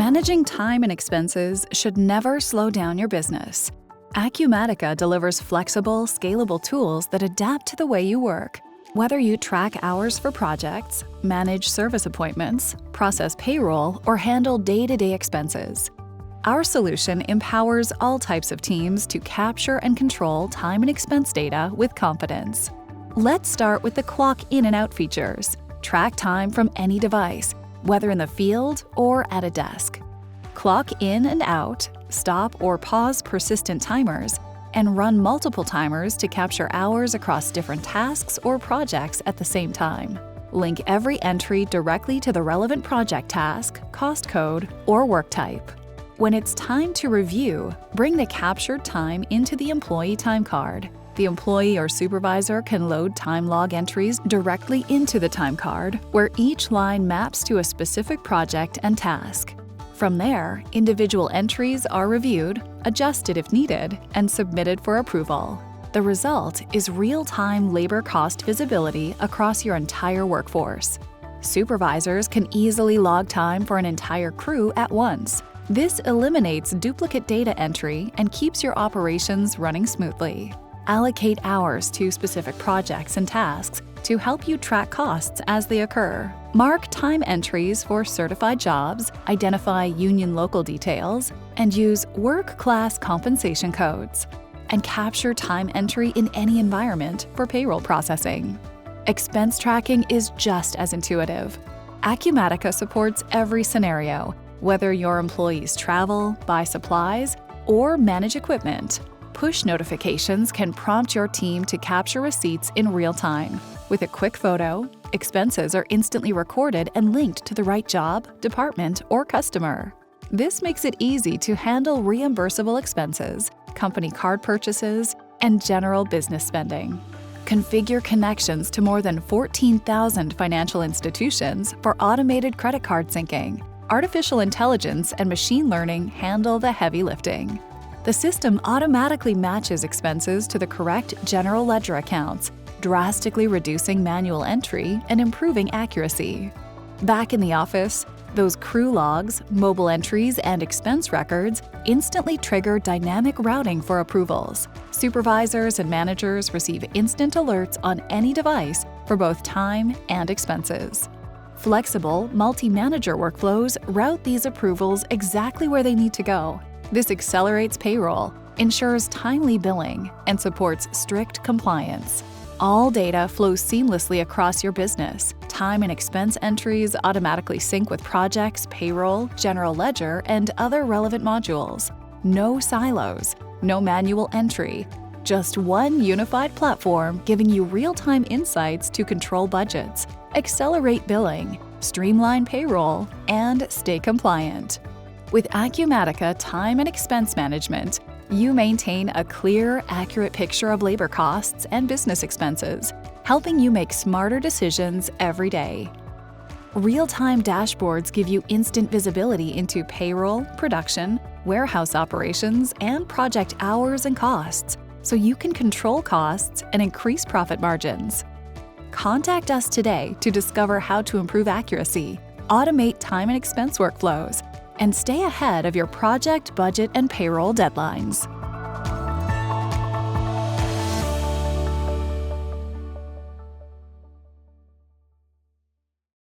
Managing time and expenses should never slow down your business. Acumatica delivers flexible, scalable tools that adapt to the way you work. Whether you track hours for projects, manage service appointments, process payroll, or handle day-to-day expenses, our solution empowers all types of teams to capture and control time and expense data with confidence. Let's start with the clock in and out features. Track time from any device, whether in the field or at a desk. Clock in and out, stop or pause persistent timers, and run multiple timers to capture hours across different tasks or projects at the same time. Link every entry directly to the relevant project task, cost code, or work type. When it's time to review, bring the captured time into the employee time card. The employee or supervisor can load time log entries directly into the time card, where each line maps to a specific project and task. From there, individual entries are reviewed, adjusted if needed, and submitted for approval. The result is real-time labor cost visibility across your entire workforce. Supervisors can easily log time for an entire crew at once. This eliminates duplicate data entry and keeps your operations running smoothly. Allocate hours to specific projects and tasks to help you track costs as they occur. Mark time entries for certified jobs, identify union local details, and use work-class compensation codes. And capture time entry in any environment for payroll processing. Expense tracking is just as intuitive. Acumatica supports every scenario, whether your employees travel, buy supplies, or manage equipment. Push notifications can prompt your team to capture receipts in real time. With a quick photo, expenses are instantly recorded and linked to the right job, department, or customer. This makes it easy to handle reimbursable expenses, company card purchases, and general business spending. Configure connections to more than 14,000 financial institutions for automated credit card syncing. Artificial intelligence and machine learning handle the heavy lifting. The system automatically matches expenses to the correct general ledger accounts, drastically reducing manual entry and improving accuracy. Back in the office, those crew logs, mobile entries, and expense records instantly trigger dynamic routing for approvals. Supervisors and managers receive instant alerts on any device for both time and expenses. Flexible, multi-manager workflows route these approvals exactly where they need to go. This accelerates payroll, ensures timely billing, and supports strict compliance. All data flows seamlessly across your business. Time and expense entries automatically sync with projects, payroll, general ledger, and other relevant modules. No silos, no manual entry, just one unified platform giving you real-time insights to control budgets, accelerate billing, streamline payroll, and stay compliant. With Acumatica Time and Expense Management, you maintain a clear, accurate picture of labor costs and business expenses, helping you make smarter decisions every day. Real-time dashboards give you instant visibility into payroll, production, warehouse operations, and project hours and costs, so you can control costs and increase profit margins. Contact us today to discover how to improve accuracy, automate time and expense workflows, and stay ahead of your project, budget, and payroll deadlines.